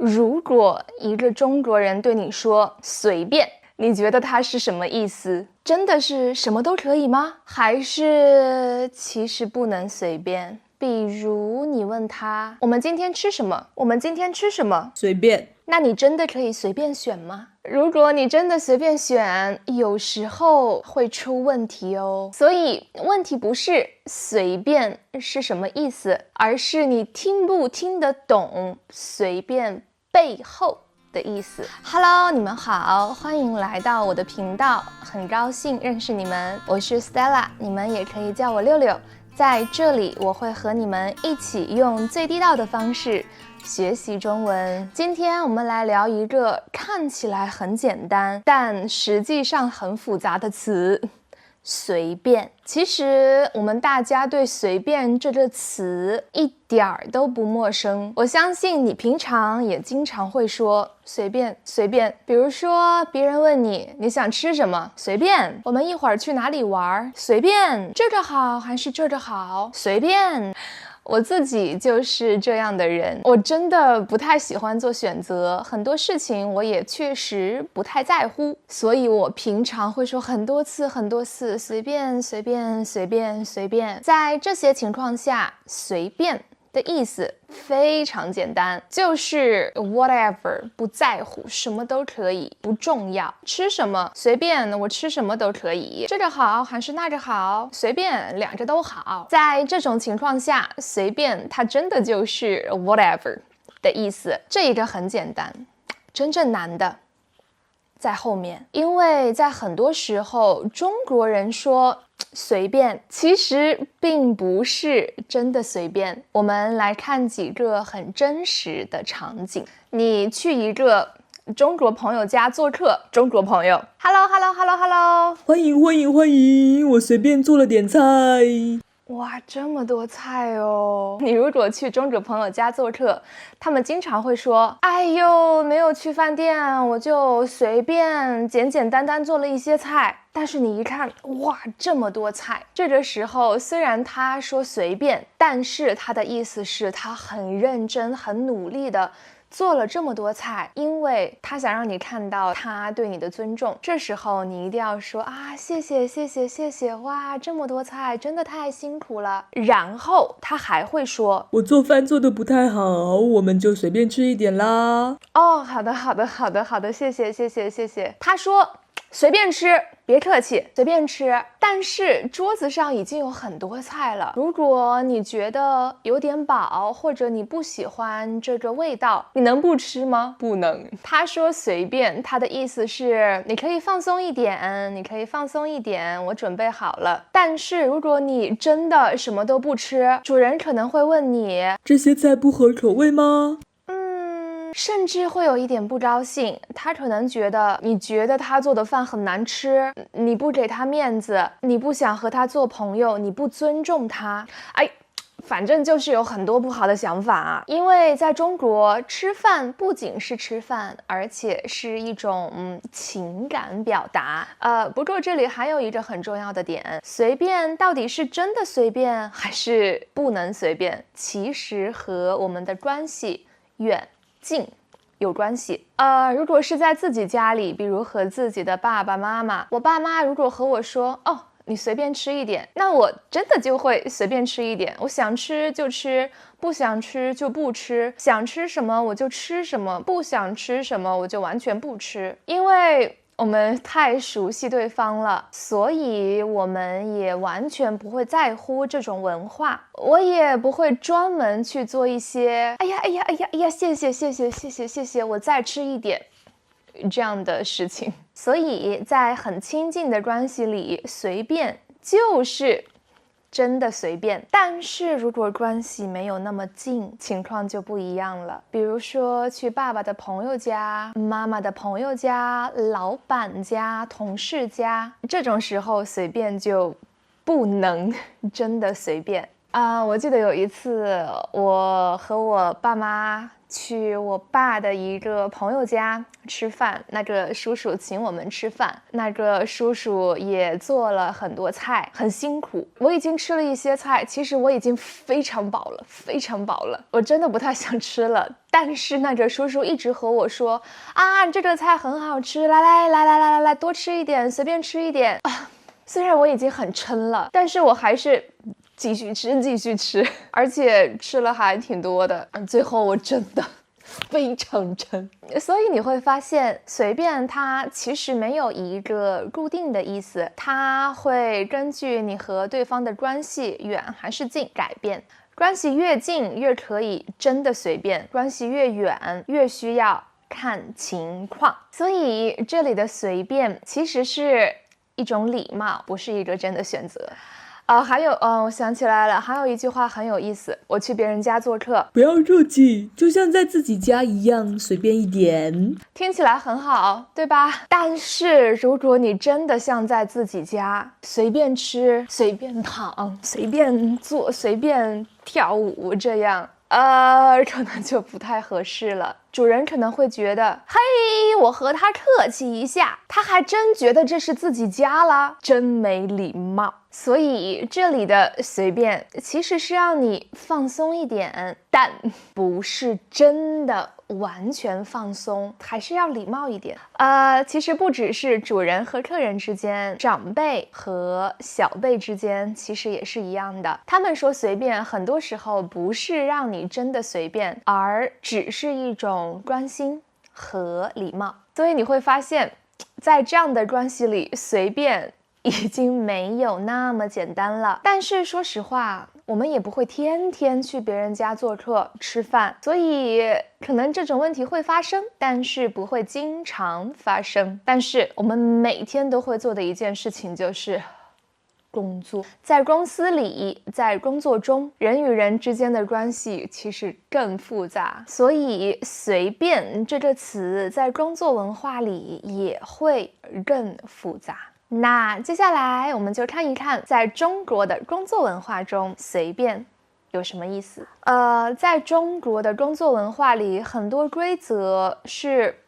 如果一个中国人对你说随便，你觉得他是什么意思？真的是什么都可以吗？还是其实不能随便？比如你问他，我们今天吃什么？我们今天吃什么？随便。那你真的可以随便选吗？如果你真的随便选，有时候会出问题哦。所以问题不是随便是什么意思，而是你听不听得懂随便背后的意思。Hello， 你们好，欢迎来到我的频道，很高兴认识你们，我是 Stella， 你们也可以叫我六六。在这里，我会和你们一起用最地道的方式学习中文。今天我们来聊一个看起来很简单，但实际上很复杂的词。随便。其实我们大家对随便这个词一点儿都不陌生，我相信你平常也经常会说随便随便。比如说别人问你想吃什么，随便。我们一会儿去哪里玩，随便。这个好还是这个好，随便。我自己就是这样的人，我真的不太喜欢做选择，很多事情我也确实不太在乎，所以我平常会说很多次随便随便随便随便。在这些情况下，随便的意思非常简单，就是 whatever， 不在乎，什么都可以，不重要。吃什么随便，我吃什么都可以，这个好还是那个好，随便，两个都好。在这种情况下，随便它真的就是 whatever 的意思。这一个很简单，真正难的在后面，因为在很多时候中国人说随便，其实并不是真的随便。我们来看几个很真实的场景。你去一个中国朋友家做客，中国朋友 Hello， 欢迎欢迎欢迎，我随便做了点菜。哇，这么多菜哦！你如果去中国朋友家做客，他们经常会说，哎呦，没有去饭店，我就随便简简单单做了一些菜。但是你一看，哇，这么多菜。这个时候虽然他说随便，但是他的意思是他很认真很努力的做了这么多菜，因为他想让你看到他对你的尊重。这时候你一定要说啊，谢谢谢谢谢谢，哇，这么多菜真的太辛苦了。然后他还会说，我做饭做得不太好，我们就随便吃一点啦。哦，好的好的好的好的，谢谢谢谢谢谢。他说随便吃，别客气，随便吃。但是桌子上已经有很多菜了，如果你觉得有点饱，或者你不喜欢这个味道，你能不吃吗？不能。他说随便，他的意思是你可以放松一点，你可以放松一点，我准备好了。但是如果你真的什么都不吃，主人可能会问你，这些菜不合口味吗？甚至会有一点不高兴，他可能觉得你觉得他做的饭很难吃，你不给他面子，你不想和他做朋友，你不尊重他，反正就是有很多不好的想法啊。因为在中国，吃饭不仅是吃饭，而且是一种情感表达。不过这里还有一个很重要的点，随便到底是真的随便还是不能随便，其实和我们的关系远近有关系。如果是在自己家里，比如和自己的爸爸妈妈，我爸妈如果和我说，哦，你随便吃一点，那我真的就会随便吃一点，我想吃就吃，不想吃就不吃，想吃什么我就吃什么，不想吃什么我就完全不吃。因为我们太熟悉对方了，所以我们也完全不会在乎这种文化，我也不会专门去做一些哎呀，谢谢，我再吃一点这样的事情。所以在很亲近的关系里，随便就是真的随便。但是如果关系没有那么近，情况就不一样了。比如说去爸爸的朋友家、妈妈的朋友家、老板家、同事家，这种时候随便就不能真的随便。我记得有一次我和我爸妈去我爸的一个朋友家吃饭，那个叔叔请我们吃饭，那个叔叔也做了很多菜，很辛苦。我已经吃了一些菜，其实我已经非常饱了，非常饱了，我真的不太想吃了。但是那个叔叔一直和我说啊，这个菜很好吃，来，多吃一点，随便吃一点啊。虽然我已经很撑了，但是我还是继续吃，而且吃了还挺多的。最后我真的非常撑。所以你会发现，随便它其实没有一个固定的意思，它会根据你和对方的关系远还是近改变。关系越近越可以真的随便，关系越远越需要看情况。所以这里的随便其实是一种礼貌，不是一个真的选择。还有，我想起来了，还有一句话很有意思。我去别人家做客，不要客气，就像在自己家一样，随便一点。听起来很好，对吧？但是如果你真的像在自己家，随便吃、随便躺、随便坐、随便跳舞这样，可能就不太合适了。主人可能会觉得，嘿，我和他客气一下，他还真觉得这是自己家了，真没礼貌。所以这里的随便其实是让你放松一点，但不是真的完全放松，还是要礼貌一点。其实不只是主人和客人之间，长辈和小辈之间其实也是一样的。他们说随便，很多时候不是让你真的随便，而只是一种关心和礼貌。所以你会发现，在这样的关系里，随便已经没有那么简单了。但是说实话，我们也不会天天去别人家做客吃饭，所以可能这种问题会发生，但是不会经常发生。但是我们每天都会做的一件事情就是工作。在公司里，在工作中，人与人之间的关系其实更复杂，所以随便这个词在工作文化里也会更复杂。那接下来我们就看一看，在中国的工作文化中，随便有什么意思。在中国的工作文化里，很多规则是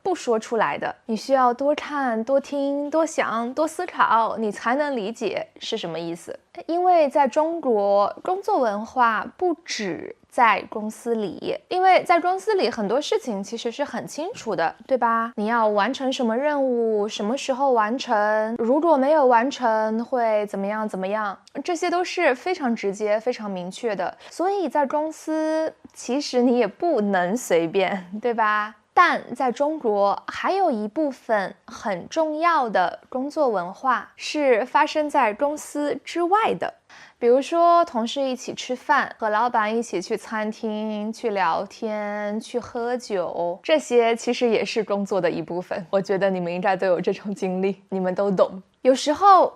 不说出来的，你需要多看、多听、多想、多思考，你才能理解是什么意思。因为在中国，工作文化不止在公司里，因为在公司里很多事情其实是很清楚的，对吧？你要完成什么任务，什么时候完成，如果没有完成会怎么样怎么样，这些都是非常直接、非常明确的。所以在公司，其实你也不能随便，对吧？但在中国，还有一部分很重要的工作文化是发生在公司之外的，比如说同事一起吃饭，和老板一起去餐厅去聊天、去喝酒，这些其实也是工作的一部分。我觉得你们应该都有这种经历，你们都懂。有时候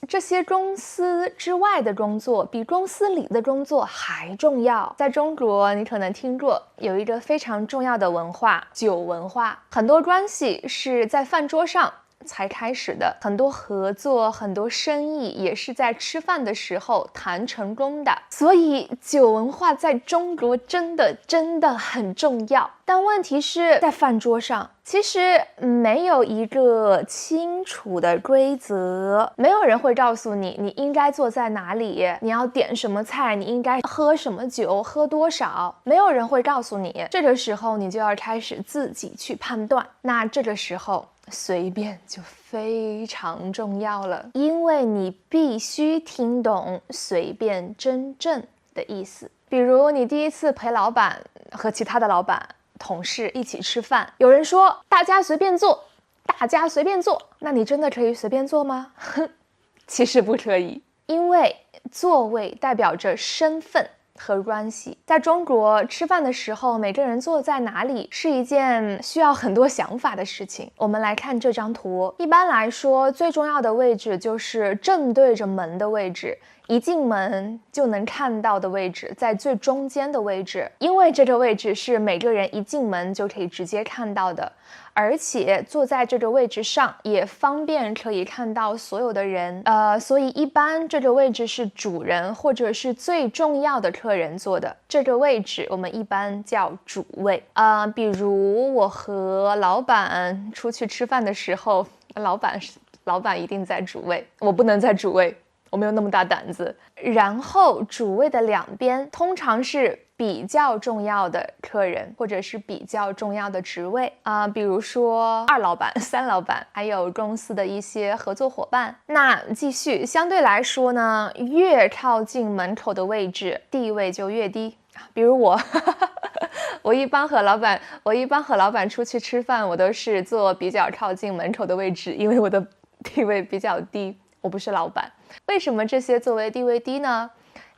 这些公司之外的工作比公司里的工作还重要。在中国，你可能听过有一个非常重要的文化——酒文化。很多关系是在饭桌上才开始的，很多合作、很多生意也是在吃饭的时候谈成功的。所以酒文化在中国真的很重要。但问题是在饭桌上，其实没有一个清楚的规则，没有人会告诉你你应该坐在哪里，你要点什么菜，你应该喝什么酒，喝多少，没有人会告诉你。这个时候你就要开始自己去判断。那这个时候随便就非常重要了，因为你必须听懂随便真正的意思。比如你第一次陪老板和其他的老板同事一起吃饭，有人说大家随便坐，大家随便坐，那你真的可以随便坐吗？其实不可以，因为座位代表着身份和关系。在中国吃饭的时候，每个人坐在哪里是一件需要很多想法的事情。我们来看这张图，一般来说最重要的位置就是正对着门的位置，一进门就能看到的位置，在最中间的位置，因为这个位置是每个人一进门就可以直接看到的，而且坐在这个位置上也方便可以看到所有的人。所以一般这个位置是主人或者是最重要的客人坐的，这个位置我们一般叫主位。比如我和老板出去吃饭的时候，老板一定在主位，我不能在主位，我没有那么大胆子。然后主位的两边通常是比较重要的客人，或者是比较重要的职位比如说二老板、三老板，还有公司的一些合作伙伴。那继续，相对来说呢，越靠近门口的位置，地位就越低。比如我我一般和老板出去吃饭，我都是坐比较靠近门口的位置，因为我的地位比较低，我不是老板。为什么这些座位地位低呢？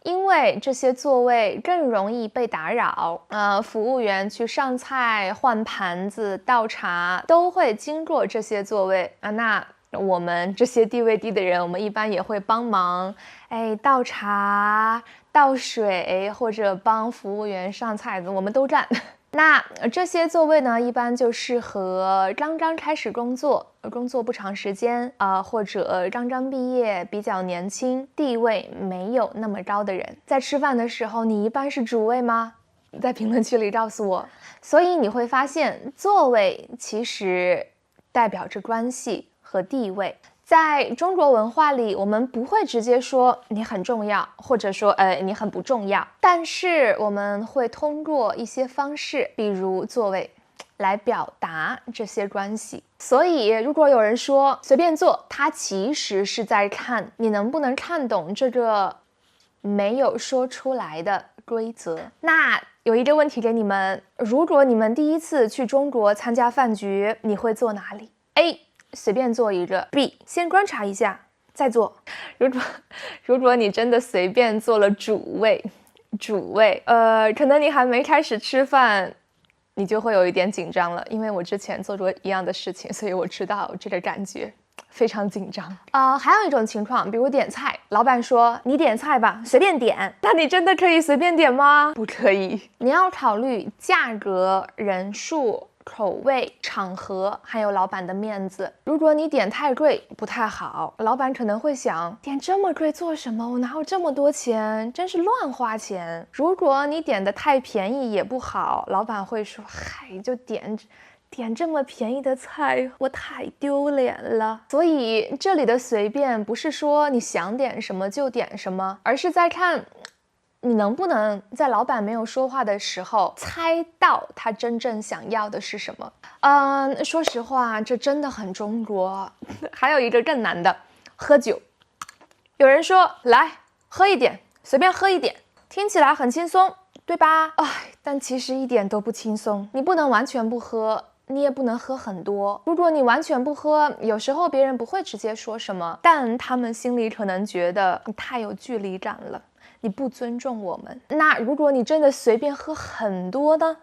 因为这些座位更容易被打扰，服务员去上菜、换盘子、倒茶都会经过这些座位那我们这些地位低的人，我们一般也会帮忙，倒茶、倒水，或者帮服务员上菜，我们都干。那这些座位呢，一般就适合刚刚开始工作不长时间或者刚刚毕业、比较年轻、地位没有那么高的人。在吃饭的时候，你一般是主位吗？在评论区里告诉我。所以你会发现，座位其实代表着关系和地位。在中国文化里，我们不会直接说你很重要，或者说你很不重要，但是我们会通过一些方式，比如座位，来表达这些关系。所以如果有人说随便坐，他其实是在看你能不能看懂这个没有说出来的规则。那有一个问题给你们，如果你们第一次去中国参加饭局，你会坐哪里？ A随便坐一个， B 先观察一下再坐。如果你真的随便坐了主位，可能你还没开始吃饭，你就会有一点紧张了，因为我之前做过一样的事情，所以我知道这个感觉非常紧张。还有一种情况，比如点菜，老板说你点菜吧，随便点。那你真的可以随便点吗？不可以，你要考虑价格、人数、口味、场合，还有老板的面子。如果你点太贵不太好，老板可能会想，点这么贵做什么？我哪有这么多钱？真是乱花钱。如果你点的太便宜也不好，老板会说，嗨，就点这么便宜的菜，我太丢脸了。所以这里的随便不是说你想点什么就点什么，而是在看你能不能在老板没有说话的时候猜到他真正想要的是什么。说实话，这真的很中国。还有一个更难的，喝酒。有人说来喝一点，随便喝一点，听起来很轻松，对吧？但其实一点都不轻松。你不能完全不喝，你也不能喝很多。如果你完全不喝，有时候别人不会直接说什么，但他们心里可能觉得你太有距离感了，你不尊重我们。那如果你真的随便喝很多呢？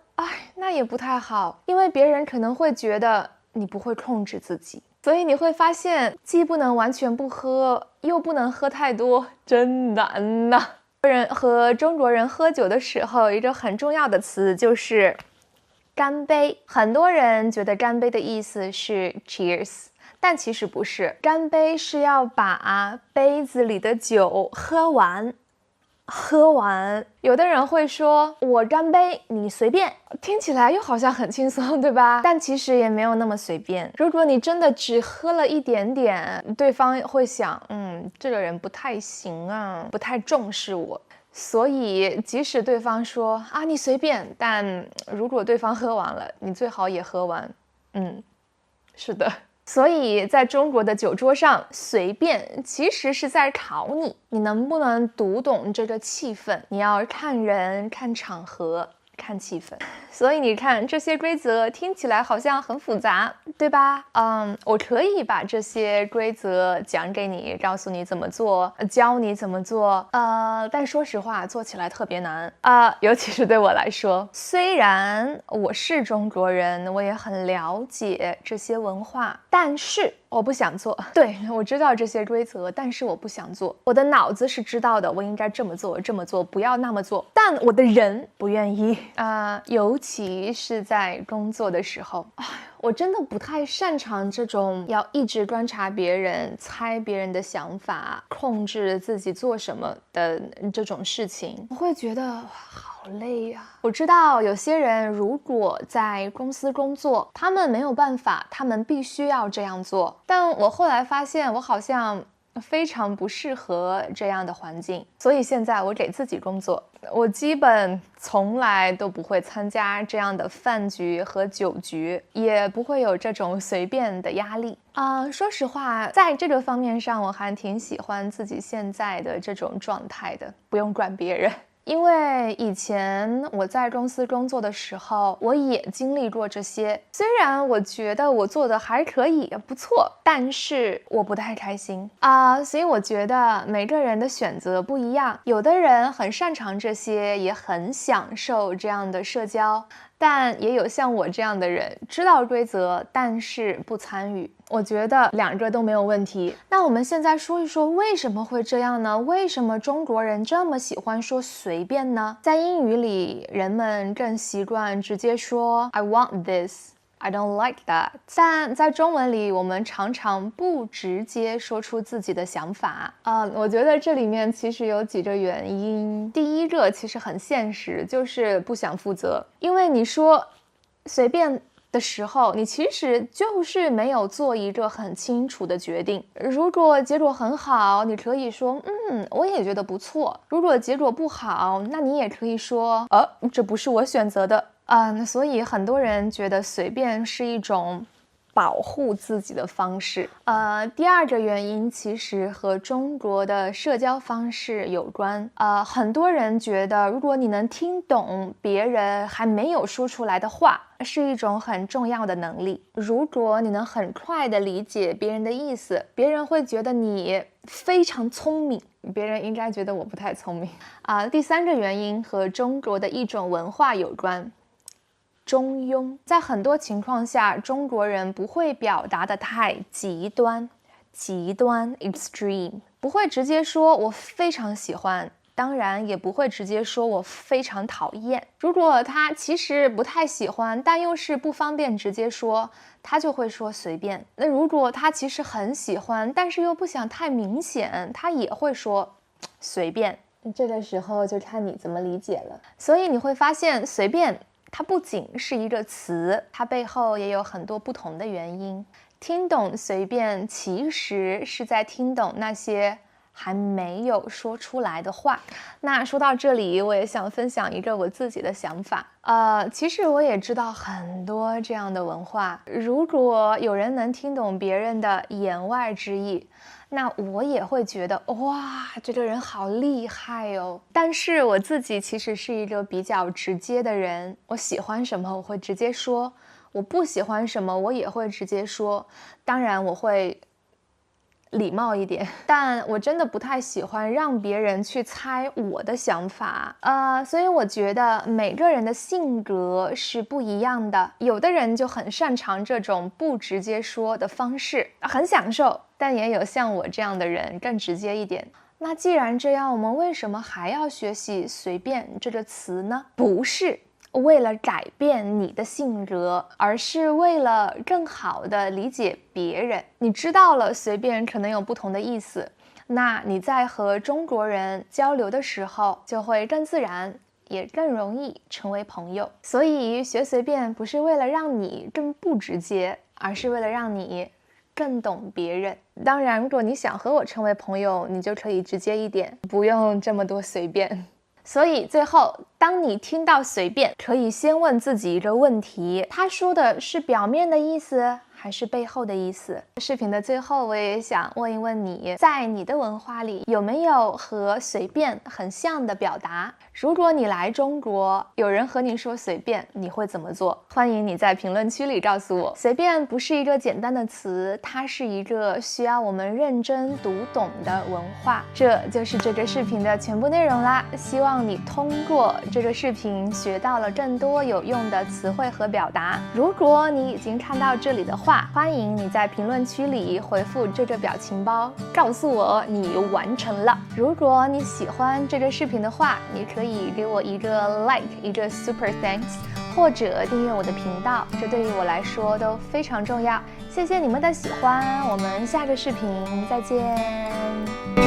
那也不太好，因为别人可能会觉得你不会控制自己。所以你会发现，既不能完全不喝，又不能喝太多，真难呐。和中国人喝酒的时候，一个很重要的词就是干杯。很多人觉得干杯的意思是 cheers， 但其实不是。干杯是要把杯子里的酒喝完。有的人会说我干杯你随便，听起来又好像很轻松，对吧？但其实也没有那么随便。如果你真的只喝了一点点，对方会想这个人不太行啊，不太重视我。所以即使对方说你随便，但如果对方喝完了，你最好也喝完。是的。所以在中国的酒桌上，随便其实是在考你能不能读懂这个气氛。你要看人、看场合、看气氛。所以你看，这些规则听起来好像很复杂，对吧？我可以把这些规则讲给你，告诉你怎么做，教你怎么做。但说实话，做起来特别难尤其是对我来说。虽然我是中国人，我也很了解这些文化，但是我不想做。对，我知道这些规则，但是我不想做。我的脑子是知道的，我应该这么做，这么做，不要那么做，但我的人不愿意尤其是在工作的时候，我真的不太擅长这种要一直观察别人、猜别人的想法、控制自己做什么的这种事情。我会觉得好累呀。我知道有些人如果在公司工作，他们没有办法，他们必须要这样做。但我后来发现，我好像非常不适合这样的环境，所以现在我给自己工作，我基本从来都不会参加这样的饭局和酒局，也不会有这种随便的压力说实话，在这个方面上，我还挺喜欢自己现在的这种状态的，不用管别人。因为以前我在公司工作的时候，我也经历过这些。虽然我觉得我做的还可以，不错，但是我不太开心所以我觉得每个人的选择不一样，有的人很擅长这些，也很享受这样的社交。但也有像我这样的人，知道规则，但是不参与。我觉得两个都没有问题。那我们现在说一说为什么会这样呢？为什么中国人这么喜欢说随便呢？在英语里，人们更习惯直接说 I want this。I don't like that。但在中文里，我们常常不直接说出自己的想法我觉得这里面其实有几个原因。第一个其实很现实，就是不想负责。因为你说随便的时候，你其实就是没有做一个很清楚的决定。如果结果很好，你可以说我也觉得不错。如果结果不好，那你也可以说这不是我选择的所以很多人觉得随便是一种保护自己的方式。第二个原因其实和中国的社交方式有关。很多人觉得，如果你能听懂别人还没有说出来的话，是一种很重要的能力。如果你能很快地理解别人的意思，别人会觉得你非常聪明。别人应该觉得我不太聪明第三个原因和中国的一种文化有关。中庸，在很多情况下，中国人不会表达的太极端 extreme， 不会直接说我非常喜欢，当然也不会直接说我非常讨厌。如果他其实不太喜欢，但又是不方便直接说，他就会说随便。那如果他其实很喜欢，但是又不想太明显，他也会说随便。这个时候就看你怎么理解了。所以你会发现随便它不仅是一个词，它背后也有很多不同的原因。听懂随便其实是在听懂那些还没有说出来的话。那说到这里，我也想分享一个我自己的想法。其实我也知道很多这样的文化，如果有人能听懂别人的言外之意，那我也会觉得哇，这个人好厉害哦。但是我自己其实是一个比较直接的人，我喜欢什么我会直接说，我不喜欢什么我也会直接说，当然我会礼貌一点，但我真的不太喜欢让别人去猜我的想法所以我觉得每个人的性格是不一样的，有的人就很擅长这种不直接说的方式，很享受，但也有像我这样的人更直接一点。那既然这样，我们为什么还要学习随便这个词呢？不是为了改变你的性格，而是为了更好的理解别人。你知道了随便可能有不同的意思，那你在和中国人交流的时候就会更自然，也更容易成为朋友。所以学随便不是为了让你更不直接，而是为了让你更懂别人。当然，如果你想和我成为朋友，你就可以直接一点，不用这么多随便。所以最后，当你听到随便，可以先问自己一个问题，他说的是表面的意思还是背后的意思？视频的最后，我也想问一问你，在你的文化里有没有和随便很像的表达？如果你来中国，有人和你说随便，你会怎么做？欢迎你在评论区里告诉我。随便不是一个简单的词，它是一个需要我们认真读懂的文化。这就是这个视频的全部内容啦，希望你通过这个视频学到了更多有用的词汇和表达。如果你已经看到这里的话，话，欢迎你在评论区里回复这个表情包，告诉我你完成了。如果你喜欢这个视频的话，你可以给我一个 like， 一个 super thanks， 或者订阅我的频道，这对于我来说都非常重要。谢谢你们的喜欢，我们下个视频再见。